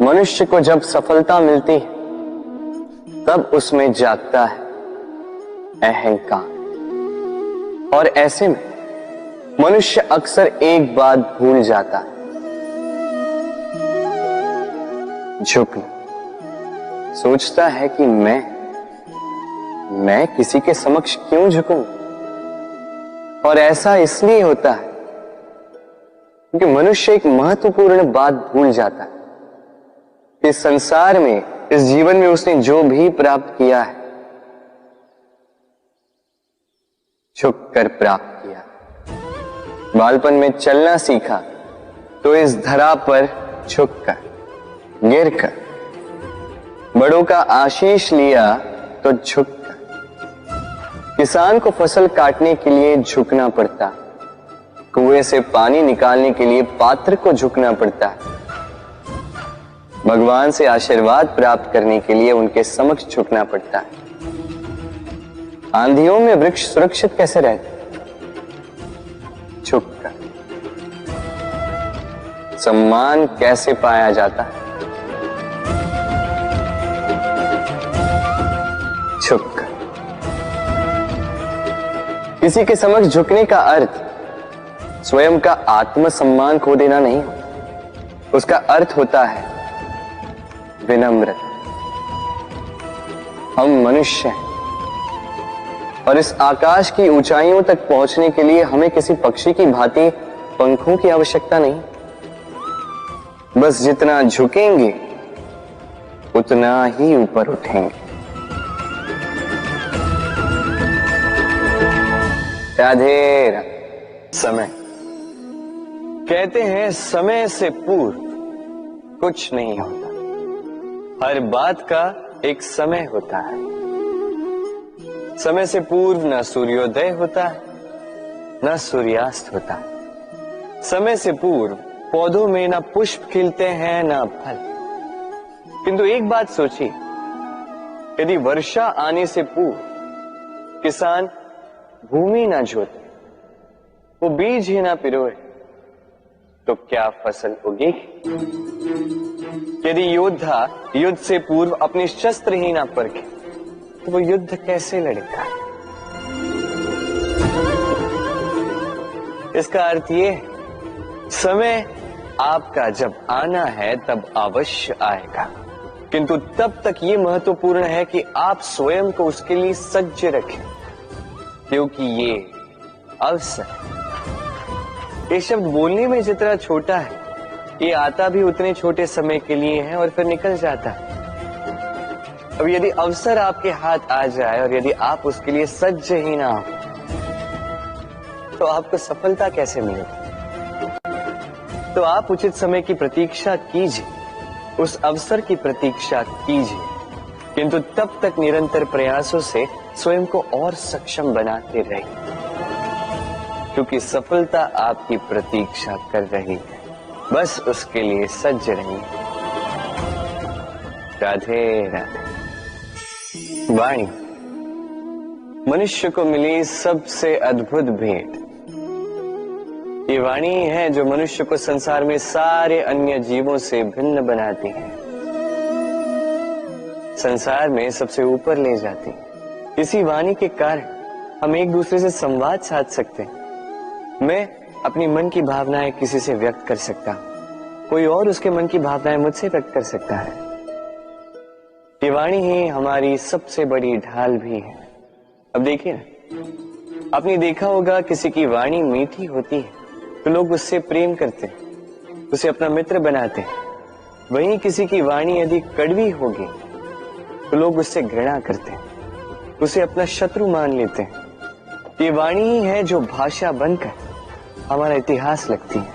मनुष्य को जब सफलता मिलती है तब उसमें जागता है अहंकार, और ऐसे में मनुष्य अक्सर एक बात भूल जाता है, झुकना। सोचता है कि मैं किसी के समक्ष क्यों झुकूं? और ऐसा इसलिए होता है क्योंकि मनुष्य एक महत्वपूर्ण बात भूल जाता है कि संसार में, इस जीवन में उसने जो भी प्राप्त किया है झुककर प्राप्त किया। बालपन में चलना सीखा तो इस धरा पर झुककर, गिरकर। बड़ों का आशीष लिया तो झुककर। किसान को फसल काटने के लिए झुकना पड़ता, कुएं से पानी निकालने के लिए पात्र को झुकना पड़ता है। भगवान से आशीर्वाद प्राप्त करने के लिए उनके समक्ष झुकना पड़ता है। आंधियों में वृक्ष सुरक्षित कैसे रहते? झुककर। सम्मान कैसे पाया जाता है? झुककर। किसी के समक्ष झुकने का अर्थ स्वयं का आत्मसम्मान खो देना नहीं होता। उसका अर्थ होता है विनम्रता। हम मनुष्य हैं और इस आकाश की ऊंचाइयों तक पहुंचने के लिए हमें किसी पक्षी की भांति पंखों की आवश्यकता नहीं। बस जितना झुकेंगे उतना ही ऊपर उठेंगे। राधे राधे। समय, कहते हैं समय से पूर्व कुछ नहीं होता। हर बात का एक समय होता है। समय से पूर्व न सूर्योदय होता है न सूर्यास्त होता है। समय से पूर्व पौधों में न पुष्प खिलते हैं न फल। किंतु एक बात सोचिए, यदि वर्षा आने से पूर्व किसान भूमि ना जोते, वो बीज ही ना पिरोए, तो क्या फसल उगेगी? यदि योद्धा युद्ध से पूर्व अपने शस्त्र ही ना परखे, तो वो युद्ध कैसे लड़ेगा? इसका अर्थ ये है, समय आपका जब आना है तब अवश्य आएगा, किंतु तब तक ये महत्वपूर्ण है कि आप स्वयं को उसके लिए सज्ज रखें, क्योंकि ये अवसर, ये शब्द बोलने में जितना छोटा है, ये आता भी उतने छोटे समय के लिए है और फिर निकल जाता है। अब यदि अवसर आपके हाथ आ जाए और यदि आप उसके लिए सज्ज ही ना हो, तो आपको सफलता कैसे मिलेगी? तो आप उचित समय की प्रतीक्षा कीजिए, उस अवसर की प्रतीक्षा कीजिए, किंतु तब तक निरंतर प्रयासों से स्वयं को और सक्षम बनाते रहिए, क्योंकि सफलता आपकी प्रतीक्षा कर रही है। बस उसके लिए सज्ज रहिए। राधे राधे। वाणी मनुष्य को मिली सबसे अद्भुत भेंट। ये वाणी है जो मनुष्य को संसार में सारे अन्य जीवों से भिन्न बनाती है, संसार में सबसे ऊपर ले जाती है। इसी वाणी के कारण हम एक दूसरे से संवाद साध सकते हैं। मैं अपनी मन की भावनाएं किसी से व्यक्त कर सकता हूं, कोई और उसके मन की भावनाएं मुझसे व्यक्त कर सकता है। ये वाणी ही हमारी सबसे बड़ी ढाल भी है। अब देखिए ना, आपने देखा होगा किसी की वाणी मीठी होती है तो लोग उससे प्रेम करते हैं, उसे अपना मित्र बनाते हैं। वहीं किसी की वाणी यदि कड़वी होगी तो लोग उससे घृणा करते हैं, उसे अपना शत्रु मान लेते हैं। ये वाणी ही है जो भाषा बनकर हमारा इतिहास लगती है।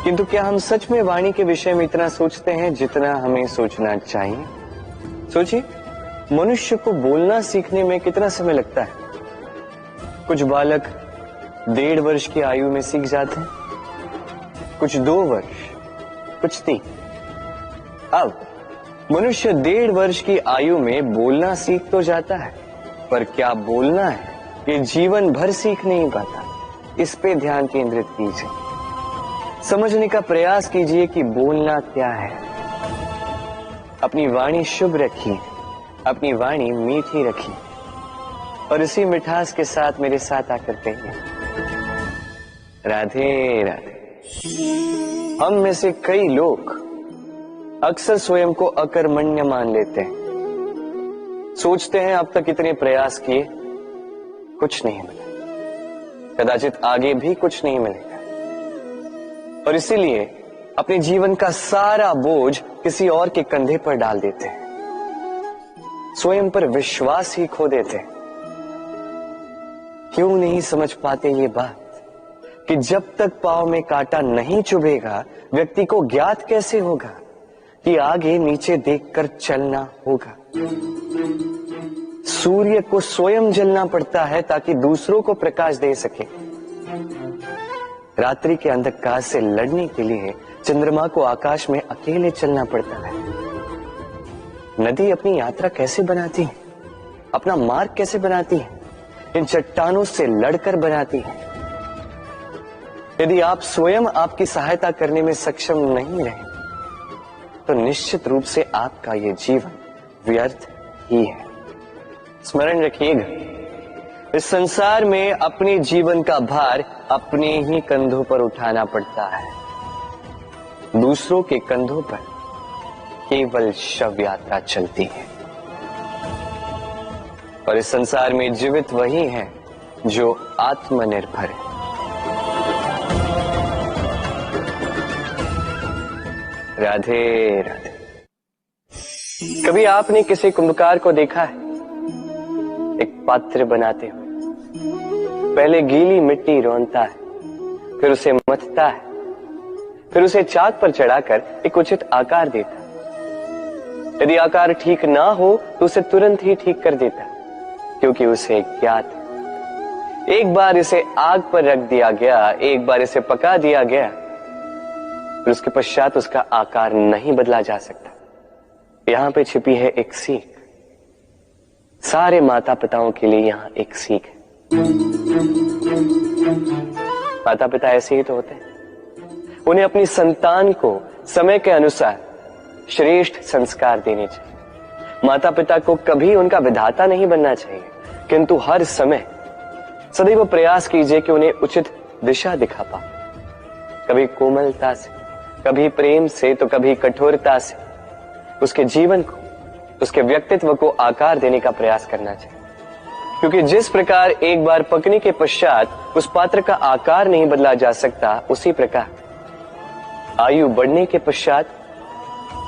किंतु क्या हम सच में वाणी के विषय में इतना सोचते हैं जितना हमें सोचना चाहिए? सोचिए, मनुष्य को बोलना सीखने में कितना समय लगता है। कुछ बालक 1.5 वर्ष की आयु में सीख जाते हैं, कुछ 2 वर्ष, कुछ 3। अब मनुष्य 1.5 वर्ष की आयु में बोलना सीख तो जाता है, पर क्या बोलना है ये जीवन भर सीख नहीं पाता। इस पे ध्यान केंद्रित कीजिए। समझने का प्रयास कीजिए कि बोलना क्या है। अपनी वाणी शुभ रखिए, अपनी वाणी मीठी रखिए और इसी मिठास के साथ मेरे साथ आकर कहिए, राधे राधे। हम में से कई लोग अक्सर स्वयं को अकर्मण्य मान लेते हैं। सोचते हैं अब तक इतने प्रयास किए, कुछ नहीं मिला, कदाचित आगे भी कुछ नहीं मिलेगा, और इसीलिए अपने जीवन का सारा बोझ किसी और के कंधे पर डाल देते हैं। स्वयं पर विश्वास ही खो देते हैं। क्यों नहीं समझ पाते ये बात कि जब तक पांव में कांटा नहीं चुभेगा, व्यक्ति को ज्ञात कैसे होगा कि आगे नीचे देखकर चलना होगा। सूर्य को स्वयं जलना पड़ता है ताकि दूसरों को प्रकाश दे सके। रात्रि के अंधकार से लड़ने के लिए चंद्रमा को आकाश में अकेले चलना पड़ता है। नदी अपनी यात्रा कैसे बनाती है, अपना मार्ग कैसे बनाती है, इन चट्टानों से लड़कर बनाती है। यदि आप स्वयं आपकी सहायता करने में सक्षम नहीं रहे तो निश्चित रूप से आपका यह जीवन व्यर्थ ही है। स्मरण रखिएगा, इस संसार में अपने जीवन का भार अपने ही कंधों पर उठाना पड़ता है। दूसरों के कंधों पर केवल शव यात्रा चलती है। और इस संसार में जीवित वही है जो आत्मनिर्भर है। राधे राधे। कभी आपने किसी कुंभकार को देखा है एक पात्र बनाते हुए? पहले गीली मिट्टी रौंदता है, फिर उसे मथता है, फिर उसे चाक पर चढ़ाकर एक उचित आकार देता है। यदि आकार ठीक ना हो तो उसे तुरंत ही ठीक कर देता है, क्योंकि उसे ज्ञात है। एक बार इसे आग पर रख दिया गया, एक बार इसे पका दिया गया, फिर उसके पश्चात उसका आकार नहीं बदला जा सकता। यहां पे छिपी है एक सीख। सारे माता पिताओं के लिए यहां एक सीख है। माता पिता ऐसे ही तो होते हैं। उन्हें अपनी संतान को समय के अनुसार श्रेष्ठ संस्कार देने चाहिए। माता पिता को कभी उनका विधाता नहीं बनना चाहिए, किंतु हर समय सदैव प्रयास कीजिए कि उन्हें उचित दिशा दिखा पाओ। कभी कोमलता से, कभी प्रेम से, तो कभी कठोरता से उसके जीवन को, उसके व्यक्तित्व को आकार देने का प्रयास करना चाहिए। क्योंकि जिस प्रकार एक बार पकने के पश्चात उस पात्र का आकार नहीं बदला जा सकता, उसी प्रकार आयु बढ़ने के पश्चात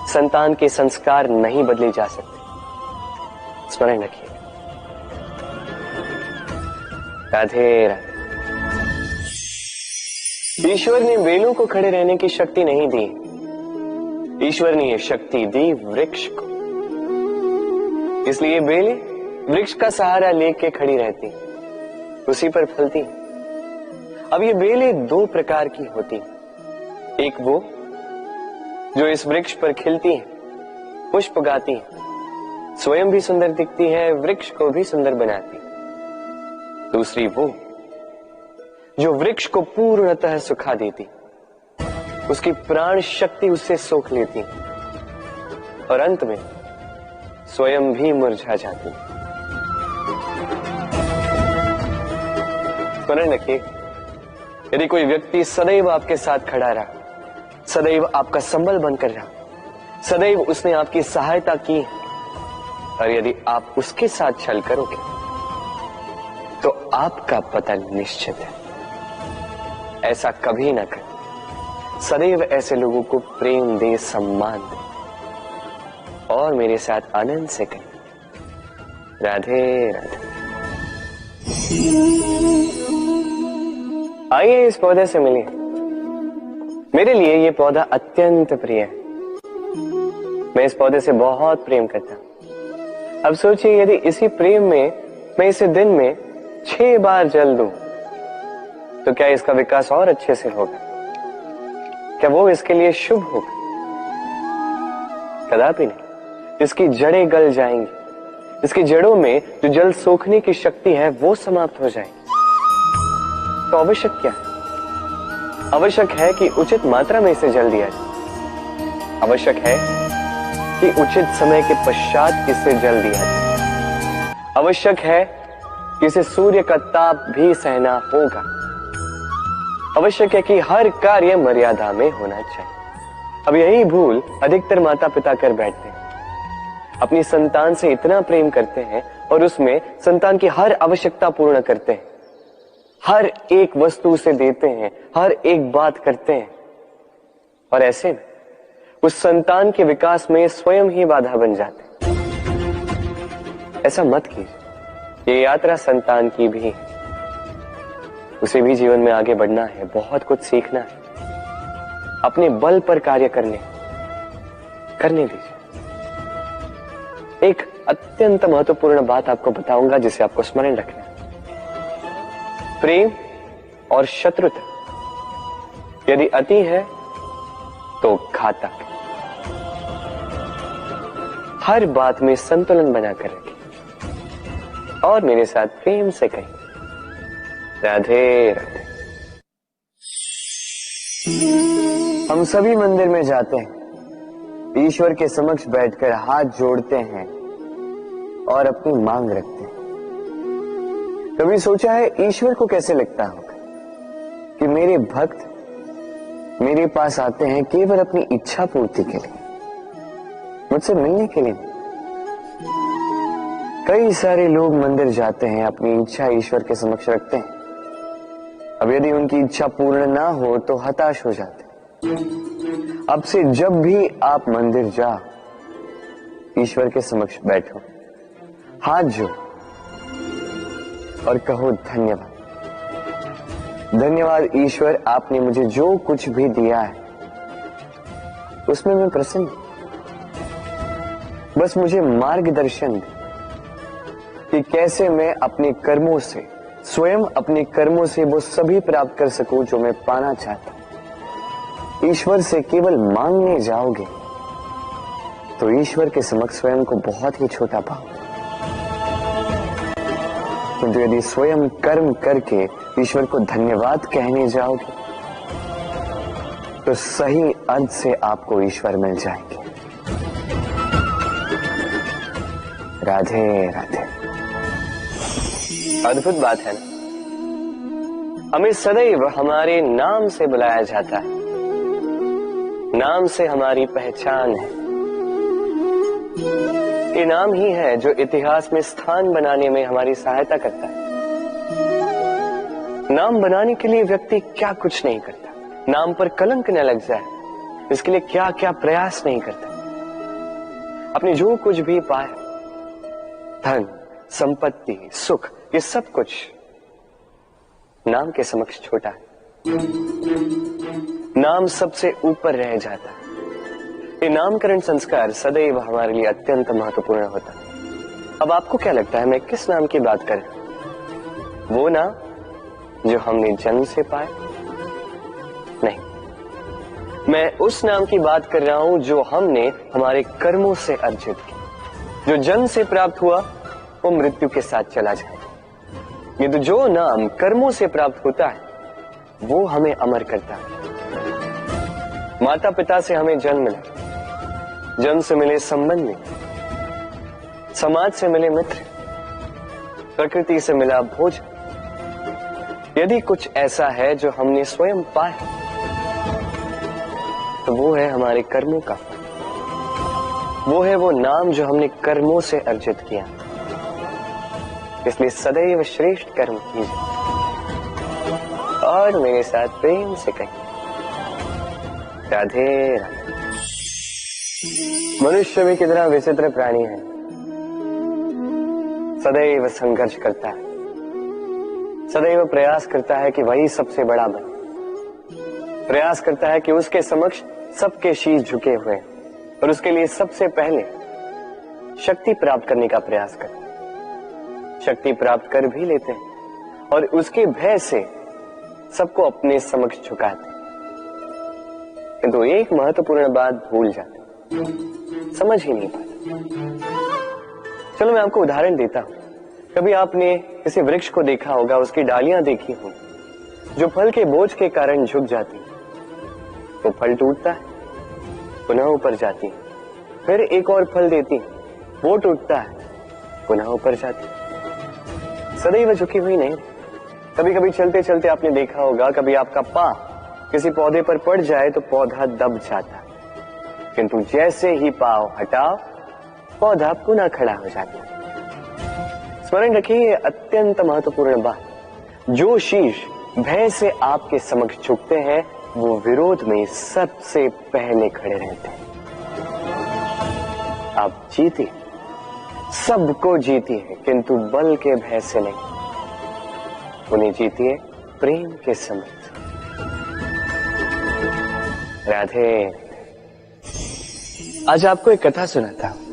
संतान के संस्कार नहीं बदले जा सकते। स्मरण रखिए। राधे राधे। ईश्वर ने बेलों को खड़े रहने की शक्ति नहीं दी, ईश्वर ने यह शक्ति दी वृक्ष को। इसलिए बेलें वृक्ष का सहारा लेके खड़ी रहती, उसी पर फलती। अब ये बेलें दो प्रकार की होती। एक वो जो इस वृक्ष पर खिलती हैं, पुष्प गाती हैं, स्वयं भी सुंदर दिखती है, वृक्ष को भी सुंदर बनाती। दूसरी वो जो वृक्ष को पूर्णतः सुखा देती, उसकी प्राण शक्ति उससे सोख लेती और अंत में स्वयं भी मुरझा जाती। स्मरण रखिए, यदि कोई व्यक्ति सदैव आपके साथ खड़ा रहा, सदैव आपका संबल बनकर रहा, सदैव उसने आपकी सहायता की, और यदि आप उसके साथ छल करोगे तो आपका पतन निश्चित है। ऐसा कभी ना करें। सदैव ऐसे लोगों को प्रेम दे, सम्मान दे और मेरे साथ आनंद से कहें, राधे राधे। आइए इस पौधे से मिलिए। मेरे लिए ये पौधा अत्यंत प्रिय है। मैं इस पौधे से बहुत प्रेम करता हूं। अब सोचिए, यदि इसी प्रेम में मैं इसे दिन में 6 बार जल दूं तो क्या इसका विकास और अच्छे से होगा? क्या वो इसके लिए शुभ होगा? कदापि नहीं। इसकी जड़ें गल जाएंगी, इसकी जड़ों में जो जल सोखने की शक्ति है वो समाप्त हो जाएगी। तो आवश्यक क्या है? आवश्यक है कि उचित मात्रा में इसे जल दिया जाए। आवश्यक है कि उचित समय के पश्चात इसे जल दिया जाए। आवश्यक है कि इसे सूर्य का ताप भी सहना होगा। आवश्यक है कि हर कार्य मर्यादा में होना चाहिए। अब यही भूल अधिकतर माता पिता कर बैठते हैं। अपनी संतान से इतना प्रेम करते हैं और उसमें संतान की हर आवश्यकता पूर्ण करते हैं, हर एक वस्तु उसे देते हैं, हर एक बात करते हैं, और ऐसे में उस संतान के विकास में स्वयं ही बाधा बन जाते हैं। ऐसा मत कीजिए। ये यात्रा संतान की भी है। उसे भी जीवन में आगे बढ़ना है, बहुत कुछ सीखना है, अपने बल पर कार्य करने दीजिए। एक अत्यंत महत्वपूर्ण बात आपको बताऊंगा जिसे आपको स्मरण रखना है। प्रेम और शत्रुता यदि अति है तो घातक। हर बात में संतुलन बनाकर रखिए और मेरे साथ प्रेम से कहिए, राधे राधे। हम सभी मंदिर में जाते हैं, ईश्वर के समक्ष बैठकर हाथ जोड़ते हैं और अपनी मांग रखते हैं। कभी सोचा है ईश्वर को कैसे लगता होगा कि मेरे भक्त मेरे पास आते हैं केवल अपनी इच्छा पूर्ति के लिए, मुझसे मिलने के लिए। कई सारे लोग मंदिर जाते हैं, अपनी इच्छा ईश्वर के समक्ष रखते हैं। अब यदि उनकी इच्छा पूर्ण ना हो तो हताश हो जाते हैं। अब से जब भी आप मंदिर जाओ, ईश्वर के समक्ष बैठो, हाथ जोड़ो और कहो धन्यवाद। धन्यवाद ईश्वर, आपने मुझे जो कुछ भी दिया है उसमें मैं प्रसन्न हूं। बस मुझे मार्गदर्शन दे कि कैसे मैं अपने कर्मों से, स्वयं अपने कर्मों से वो सभी प्राप्त कर सकूं जो मैं पाना चाहता हूं। ईश्वर से केवल मांगने जाओगे तो ईश्वर के समक्ष स्वयं को बहुत ही छोटा पाओगे, किंतु यदि स्वयं कर्म करके ईश्वर को धन्यवाद कहने जाओगे तो सही अर्थ से आपको ईश्वर मिल जाएंगे। राधे राधे। अद्भुत बात है ना, हमें सदैव हमारे नाम से बुलाया जाता है। नाम से हमारी पहचान है। ये नाम ही है जो इतिहास में स्थान बनाने में हमारी सहायता करता है। नाम बनाने के लिए व्यक्ति क्या कुछ नहीं करता, नाम पर कलंक न लग जाए इसके लिए क्या क्या प्रयास नहीं करता। अपने जो कुछ भी पाए, धन, संपत्ति, सुख, ये सब कुछ नाम के समक्ष छोटा है। नाम सबसे ऊपर रह जाता है। ये नामकरण संस्कार सदैव हमारे लिए अत्यंत महत्वपूर्ण होता है। अब आपको क्या लगता है मैं किस नाम की बात कर रहा हूं? वो नाम जो हमने जन्म से पाया? नहीं, मैं उस नाम की बात कर रहा हूं जो हमने हमारे कर्मों से अर्जित किया। जो जन्म से प्राप्त हुआ वो मृत्यु के साथ चला जाए। ये तो जो नाम कर्मों से प्राप्त होता है वो हमें अमर करता है। माता पिता से हमें जन्म मिला, जन्म से मिले संबंधी, समाज से मिले मित्र, प्रकृति से मिला भोजन। यदि कुछ ऐसा है जो हमने स्वयं पाया तो वो है हमारे कर्मों का फल। वो है वो नाम जो हमने कर्मों से अर्जित किया। इसलिए सदैव श्रेष्ठ कर्म कीजिए और मेरे साथ प्रेम से कहिए, राधे राधे। मनुष्य भी कितना विचित्र प्राणी है, सदैव संघर्ष करता है, सदैव प्रयास करता है कि वही सबसे बड़ा बने, प्रयास करता है कि उसके समक्ष सबके शीश झुके हुए और उसके लिए सबसे पहले शक्ति प्राप्त करने का प्रयास करते हैं। शक्ति प्राप्त कर भी लेते हैं और उसके भय से सबको अपने समक्ष झुकाते हैं, किंतु एक महत्वपूर्ण बात भूल जाते, समझ ही नहीं पाते। चलो मैं आपको उदाहरण देता हूं। कभी आपने किसी वृक्ष को देखा होगा, उसकी डालियां देखी होंगी, जो फल के बोझ के कारण झुक जाती, वो फल टूटता है, पुनः ऊपर जाती, फिर एक और फल देती, वो टूटता है, पुनः ऊपर जाती, सदैव झुकी हुई नहीं। कभी कभी चलते चलते आपने देखा होगा, कभी आपका पांव किसी पौधे पर पड़ जाए तो पौधा दब जाता, किंतु जैसे ही पांव हटाओ पौधा पुनः खड़ा हो जाता। स्मरण रखिए, ये अत्यंत महत्वपूर्ण बात। जो शीश भय से आपके समक्ष झुकते हैं वो विरोध में सबसे पहले खड़े रहते हैं। आप जीती, सबको जीती है, किंतु बल के भय से नहीं, उन्हें जीतिए प्रेम के समक्ष। राधे। आज आपको एक कथा सुनाता हूं।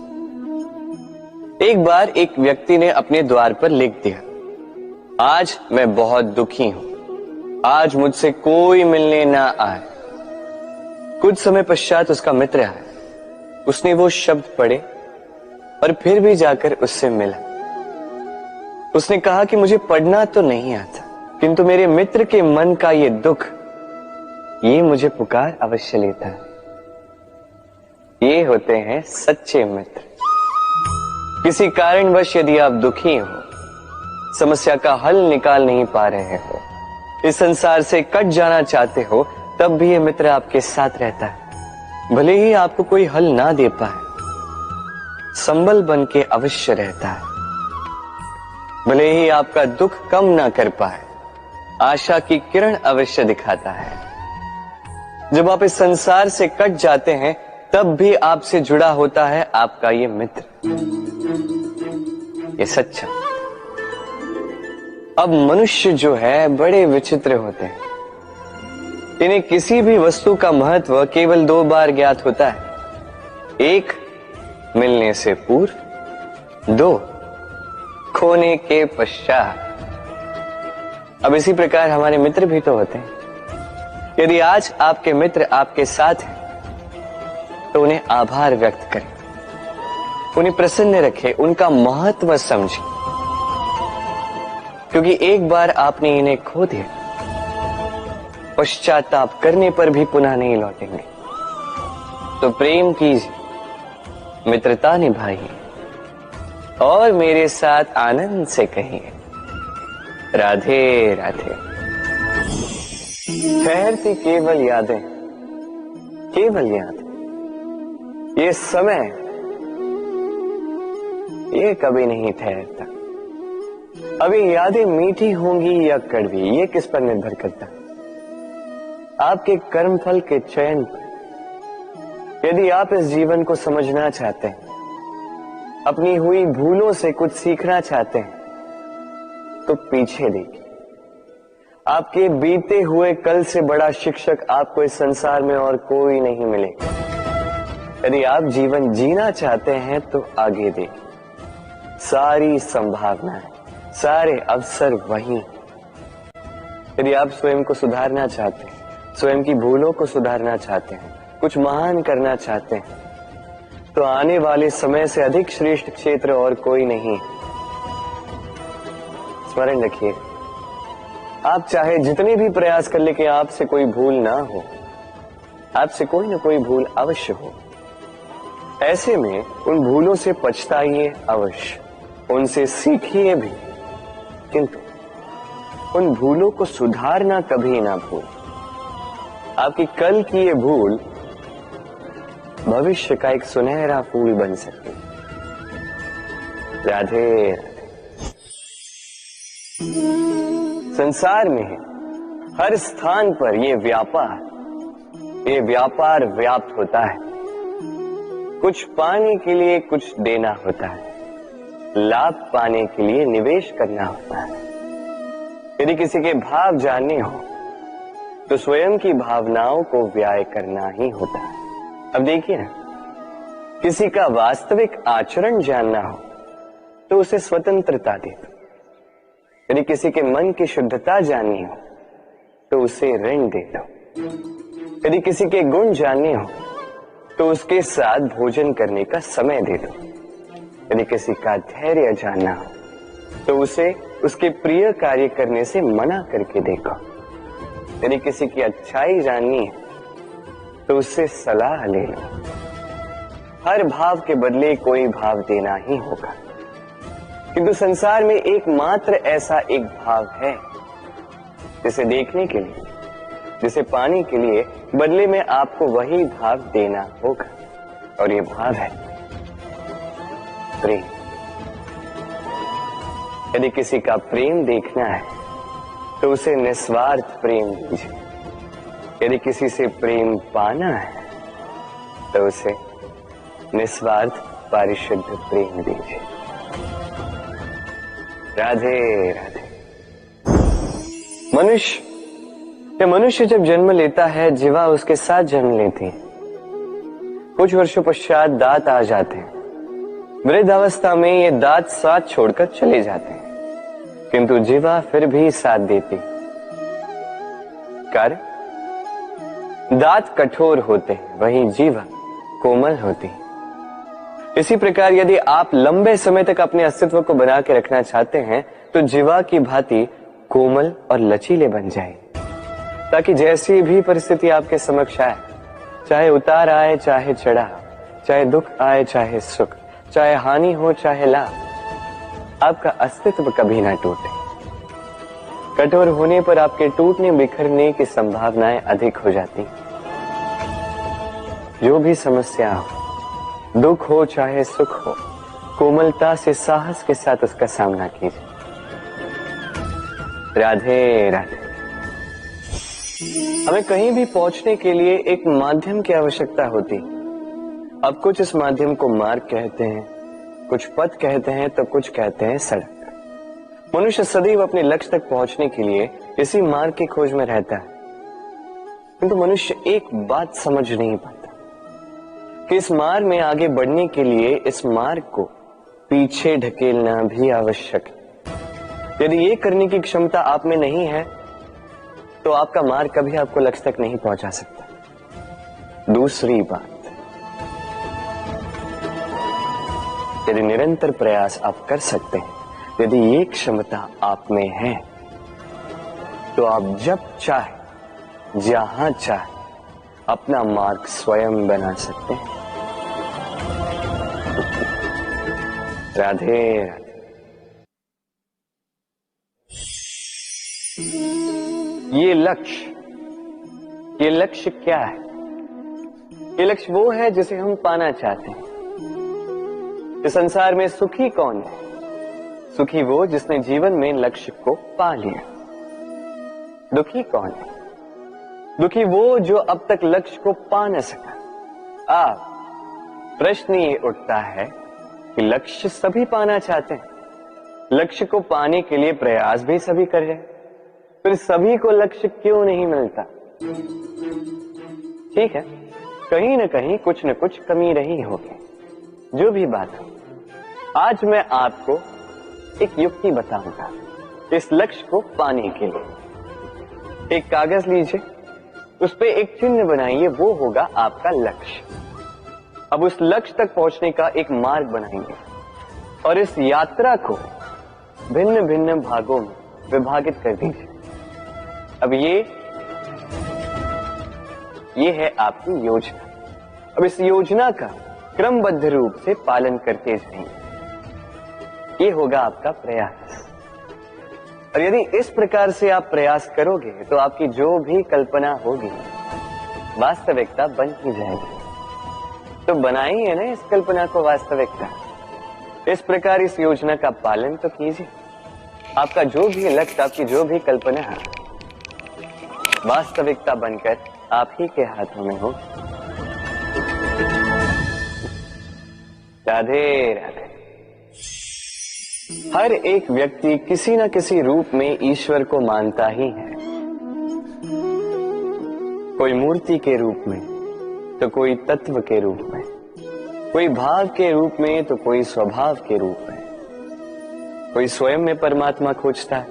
एक बार एक व्यक्ति ने अपने द्वार पर लिख दिया, आज मैं बहुत दुखी हूं, आज मुझसे कोई मिलने ना आए। कुछ समय पश्चात उसका मित्र आया, उसने वो शब्द पढ़े और फिर भी जाकर उससे मिला। उसने कहा कि मुझे पढ़ना तो नहीं आता, किंतु मेरे मित्र के मन का ये दुख, ये मुझे पुकार अवश्य लेता है। ये होते हैं सच्चे मित्र। किसी कारणवश यदि आप दुखी हो, समस्या का हल निकाल नहीं पा रहे हो, इस संसार से कट जाना चाहते हो, तब भी ये मित्र आपके साथ रहता है। भले ही आपको कोई हल ना दे पाए, संबल बन के अवश्य रहता है। भले ही आपका दुख कम ना कर पाए, आशा की किरण अवश्य दिखाता है। जब आप इस संसार से कट जाते हैं, तब भी आपसे जुड़ा होता है आपका ये मित्र, ये सच्चा। अब मनुष्य जो है बड़े विचित्र होते हैं। इन्हें किसी भी वस्तु का महत्व केवल दो बार ज्ञात होता है, एक मिलने से पूर्व, दो खोने के पश्चात। अब इसी प्रकार हमारे मित्र भी तो होते हैं। यदि आज आपके मित्र आपके साथ हैं तो उन्हें आभार व्यक्त करें, उन्हें प्रसन्न रखें, उनका महत्व समझें, क्योंकि एक बार आपने इन्हें खो दिया, पश्चाताप करने पर भी पुनः नहीं लौटेंगे। तो प्रेम कीजिए, मित्रता निभाइए और मेरे साथ आनंद से कहिए, राधे राधे। ठहरती केवल यादें, केवल यादें। ये समय, ये कभी नहीं ठहरता। अभी यादें मीठी होंगी या कड़वी, ये किस पर निर्भर करता है? आपके कर्मफल के चयन पर। यदि आप इस जीवन को समझना चाहते हैं, अपनी हुई भूलों से कुछ सीखना चाहते हैं, तो पीछे देखिए। आपके बीते हुए कल से बड़ा शिक्षक आपको इस संसार में और कोई नहीं मिलेगा। यदि आप जीवन जीना चाहते हैं तो आगे देखिए, सारी संभावनाएं, सारे अवसर वहीं। यदि आप स्वयं को सुधारना चाहते हैं, स्वयं की भूलों को सुधारना चाहते हैं, कुछ महान करना चाहते हैं, तो आने वाले समय से अधिक श्रेष्ठ क्षेत्र और कोई नहीं। स्मरण रखिए, आप चाहे जितने भी प्रयास कर ले कि आपसे कोई भूल ना हो, आपसे कोई ना कोई भूल अवश्य हो। ऐसे में उन भूलों से पछताइए अवश्य, उनसे सीखिए भी, किंतु उन भूलों को सुधारना कभी ना भूल। आपकी कल की ये भूल भविष्य का एक सुनहरा फूल बन सकती है। राधे। संसार में हर स्थान पर ये व्यापार व्याप्त होता है। कुछ पाने के लिए कुछ देना होता है, लाभ पाने के लिए निवेश करना होता है। यदि किसी के भाव जानने हो तो स्वयं की भावनाओं को व्याय करना ही होता है। अब देखिए ना, किसी का वास्तविक आचरण जानना हो तो उसे स्वतंत्रता दे दो। यदि किसी के मन की शुद्धता जाननी हो तो उसे ऋण दे दो। यदि किसी के गुण जानने हो तो उसके साथ भोजन करने का समय दे दो। यदि किसी का धैर्य जानना हो तो उसे उसके प्रिय कार्य करने से मना करके देखो। यदि किसी की अच्छाई जाननी है तो उससे सलाह ले लो। हर भाव के बदले कोई भाव देना ही होगा, किंतु संसार में एकमात्र ऐसा एक भाव है जिसे देखने के लिए, जिसे पाने के लिए बदले में आपको वही भाव देना होगा, और ये भाव है प्रेम। यदि किसी का प्रेम देखना है तो उसे निस्वार्थ प्रेम दीजिए। यदि किसी से प्रेम पाना है तो उसे निस्वार्थ पारिशुद्ध प्रेम दीजिए। राधे राधे। मनुष्य जब जन्म लेता है, जीवा उसके साथ जन्म लेती है। कुछ वर्षों पश्चात दांत आ जाते हैं। वृद्धावस्था में ये दांत साथ छोड़कर चले जाते हैं, किंतु जीवा फिर भी साथ देती। कारण दांत कठोर होते हैं, वहीं जीवा कोमल होती है। इसी प्रकार यदि आप लंबे समय तक अपने अस्तित्व को बना के रखना चाहते हैं तो जीवा की भांति कोमल और लचीले बन जाए, ताकि जैसी भी परिस्थिति आपके समक्ष आए, चाहे उतार आए चाहे चढ़ाव, चाहे दुख आए चाहे सुख, चाहे हानि हो चाहे लाभ, आपका अस्तित्व कभी ना टूटे। कठोर होने पर आपके टूटने बिखरने की संभावनाएं अधिक हो जाती। जो भी समस्या हो, दुख हो चाहे सुख हो, कोमलता से साहस के साथ उसका सामना कीजिए। राधे राधे। हमें कहीं भी पहुंचने के लिए एक माध्यम की आवश्यकता होती। अब कुछ इस माध्यम को मार्ग कहते हैं, कुछ पथ कहते हैं, तो कुछ कहते हैं सड़क। मनुष्य सदैव अपने लक्ष्य तक पहुंचने के लिए इसी मार्ग की खोज में रहता है, किंतु मनुष्य एक बात समझ नहीं पाता कि इस मार्ग में आगे बढ़ने के लिए इस मार्ग को पीछे ढकेलना भी आवश्यक है। यदि ये करने की क्षमता आप में नहीं है तो आपका मार्ग कभी आपको लक्ष्य तक नहीं पहुंचा सकता। दूसरी बात, यदि निरंतर प्रयास आप कर सकते हैं, यदि ये क्षमता आप में है, तो आप जब चाहे जहां चाहे अपना मार्ग स्वयं बना सकते हैं। राधे राधे। ये लक्ष्य क्या है? ये लक्ष्य वो है जिसे हम पाना चाहते हैं। इस संसार में सुखी कौन है? सुखी वो जिसने जीवन में लक्ष्य को पा लिया। दुखी कौन है? दुखी वो जो अब तक लक्ष्य को पा न सका। प्रश्न ये उठता है कि लक्ष्य सभी पाना चाहते हैं, लक्ष्य को पाने के लिए प्रयास भी सभी कर रहे हैं, फिर सभी को लक्ष्य क्यों नहीं मिलता? ठीक है, कहीं न कहीं कुछ न कुछ कमी रही होगी। जो भी बात हो, आज मैं आपको एक युक्ति बताऊंगा इस लक्ष्य को पाने के लिए। एक कागज लीजिए, उस पे एक चिन्ह बनाइए, वो होगा आपका लक्ष्य। अब उस लक्ष्य तक पहुंचने का एक मार्ग बनाएंगे और इस यात्रा को भिन्न भिन्न भागों में विभाजित कर दीजिए। अब ये है आपकी योजना। अब इस योजना का क्रमबद्ध रूप से पालन करते जाएंगे। ये होगा आपका प्रयास। और यदि इस प्रकार से आप प्रयास करोगे तो आपकी जो भी कल्पना होगी वास्तविकता बन ही जाएगी। तो बनाइए ना इस कल्पना को वास्तविकता। इस प्रकार इस योजना का पालन तो कीजिए। आपका जो भी लक्ष्य, आपकी जो भी कल्पना है, वास्तविकता बनकर आप ही के हाथों में हो। राधे राधे। हर एक व्यक्ति किसी न किसी रूप में ईश्वर को मानता ही है। कोई मूर्ति के रूप में, तो कोई तत्व के रूप में, कोई भाव के रूप में, तो कोई स्वभाव के रूप में। कोई स्वयं में परमात्मा खोजता है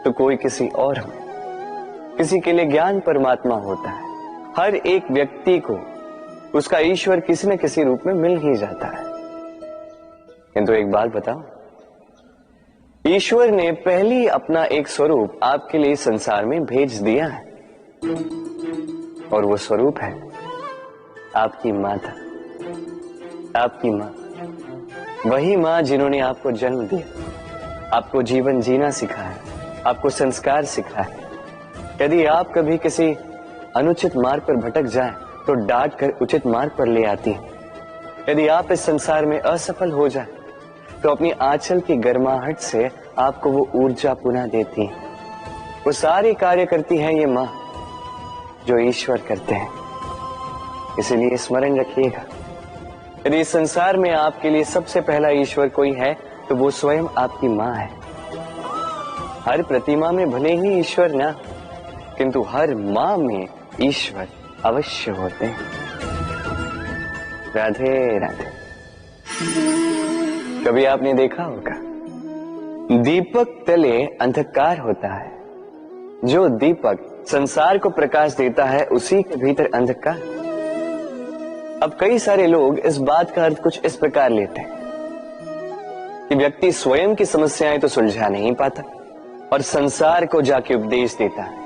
तो कोई किसी और में। किसी के लिए ज्ञान परमात्मा होता है। हर एक व्यक्ति को उसका ईश्वर किसी न किसी रूप में मिल ही जाता है। किंतु एक बात बताओ, ईश्वर ने पहले अपना एक स्वरूप आपके लिए संसार में भेज दिया है। और वो स्वरूप है आपकी माता, आपकी माँ। वही माँ जिन्होंने आपको जन्म दिया, आपको जीवन जीना सिखाया, आपको संस्कार सिखाया। यदि आप कभी किसी अनुचित मार्ग पर भटक जाएं, तो डांट कर उचित मार्ग पर ले आती है। यदि आप इस संसार में असफल हो जाएं, तो अपनी आंचल की गर्माहट से आपको वो ऊर्जा पुनः देती है। वो सारे कार्य करती हैं ये माँ जो ईश्वर करते हैं। इसलिए स्मरण रखिएगा, यदि इस संसार में आपके लिए सबसे पहला ईश्वर कोई है तो वो स्वयं आपकी माँ है। हर प्रतिमा में भले ही ईश्वर ना, किंतु हर माँ में ईश्वर अवश्य होते हैं। राधे राधे। कभी आपने देखा होगा, दीपक तले अंधकार होता है, जो दीपक संसार को प्रकाश देता है उसी के भीतर अंधकार। अब कई सारे लोग इस बात का अर्थ कुछ इस प्रकार लेते हैं कि व्यक्ति स्वयं की समस्याएं तो सुलझा नहीं पाता और संसार को जाके उपदेश देता है।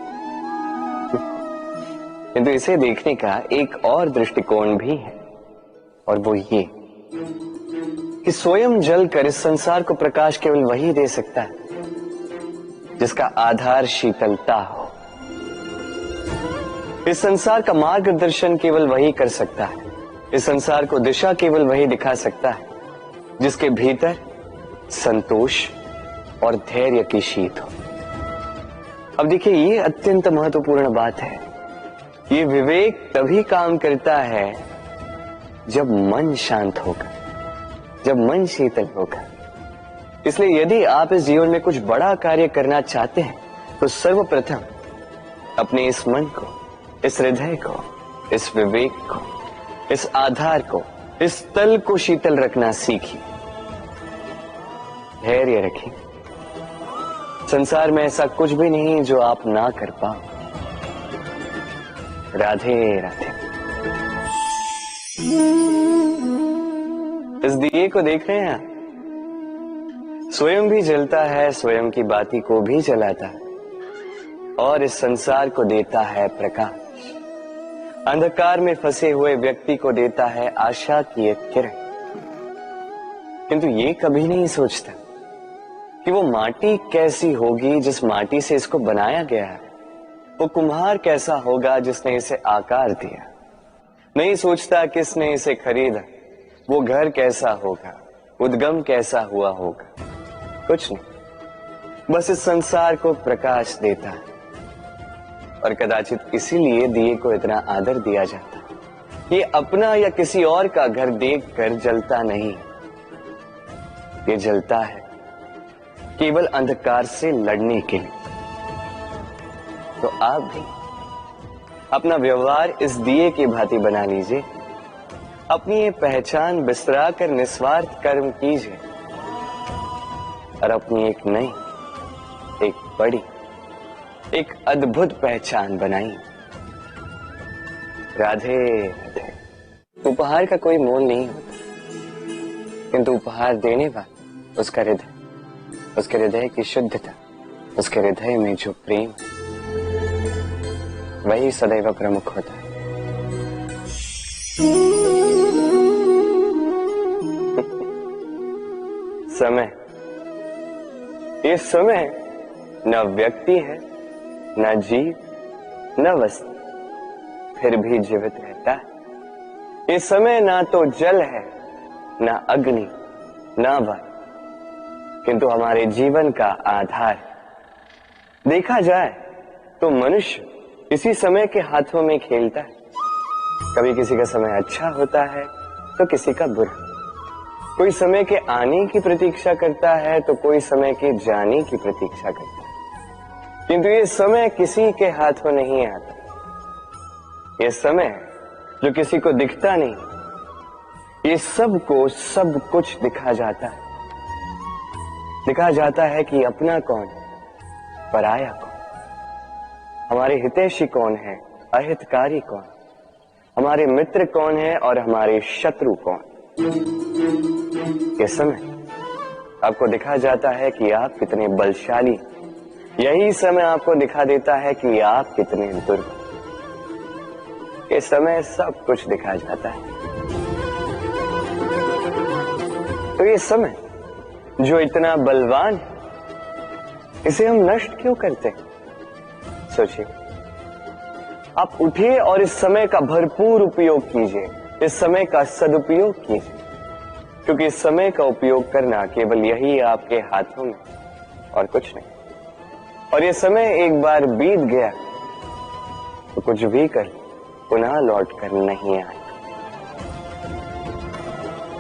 किंतु इसे देखने का एक और दृष्टिकोण भी है, और वो ये कि स्वयं जलकर इस संसार को प्रकाश केवल वही दे सकता है जिसका आधार शीतलता हो। इस संसार का मार्गदर्शन केवल वही कर सकता है, इस संसार को दिशा केवल वही दिखा सकता है जिसके भीतर संतोष और धैर्य की शीत हो। अब देखिए, ये अत्यंत महत्वपूर्ण बात है। ये विवेक तभी काम करता है जब मन शांत होगा, जब मन शीतल होगा। इसलिए यदि आप इस जीवन में कुछ बड़ा कार्य करना चाहते हैं तो सर्वप्रथम अपने इस मन को, इस हृदय को, इस विवेक को, इस आधार को, इस तल को शीतल रखना सीखिए। धैर्य रखिए। संसार में ऐसा कुछ भी नहीं जो आप ना कर पाओ। राधे राधे। इस दिए को देख रहे हैं, स्वयं भी जलता है, स्वयं की बाती को भी जलाता है और इस संसार को देता है प्रकाश। अंधकार में फंसे हुए व्यक्ति को देता है आशा की एक किरण। किंतु ये कभी नहीं सोचता कि वो माटी कैसी होगी जिस माटी से इसको बनाया गया है, वो कुम्हार कैसा होगा जिसने इसे आकार दिया। नहीं सोचता किसने इसे खरीदा, वो घर कैसा होगा, उद्गम कैसा हुआ होगा। कुछ नहीं, बस इस संसार को प्रकाश देता है। और कदाचित इसीलिए दिए को इतना आदर दिया जाता है। ये अपना या किसी और का घर देखकर जलता नहीं, ये जलता है केवल अंधकार से लड़ने के लिए। तो आप भी अपना व्यवहार इस दिए की भांति बना लीजिए। अपनी ये पहचान बिसरा कर निस्वार्थ कर्म कीजिए और अपनी एक नई, एक बड़ी, एक अद्भुत पहचान बनाइए। राधे राधे। उपहार का कोई मोल नहीं होता, किंतु उपहार देने वाला उसका हृदय, उसके हृदय की शुद्धता, उसके हृदय में जो प्रेम, वही सदैव प्रमुख होता है। समय, ये समय न व्यक्ति है, न जीव, न वस्तु, फिर भी जीवित रहता है। ये समय ना तो जल है, ना अग्नि, ना वायु, किंतु हमारे जीवन का आधार है। देखा जाए तो मनुष्य इसी समय के हाथों में खेलता है। कभी किसी का समय अच्छा होता है तो किसी का बुरा। कोई समय के आने की प्रतीक्षा करता है तो कोई समय के जाने की प्रतीक्षा करता है, किंतु ये समय किसी के हाथों नहीं आता। ये समय जो किसी को दिखता नहीं, ये सबको सब कुछ दिखा जाता है। दिखा जाता है कि अपना कौन, पराया कौन, हमारे हितैषी कौन है, अहितकारी कौन, हमारे मित्र कौन है और हमारे शत्रु कौन। ये समय आपको दिखा जाता है कि आप कितने बलशाली, यही समय आपको दिखा देता है कि आप कितने दुर्बल। ये समय सब कुछ दिखा जाता है। तो ये समय जो इतना बलवान है, इसे हम नष्ट क्यों करते? सोचिए, आप उठिए और इस समय का भरपूर उपयोग कीजिए, इस समय का सदुपयोग कीजिए, क्योंकि इस समय का उपयोग करना केवल यही आपके हाथों में, और कुछ नहीं। और ये समय एक बार बीत गया तो कुछ भी कर पुनः लौट कर नहीं आएगा।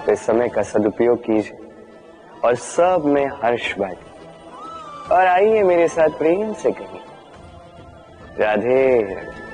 तो इस समय का सदुपयोग कीजिए और सब में हर्ष बांटिए। और आइए मेरे साथ प्रेम से कहिए, राधे राधे।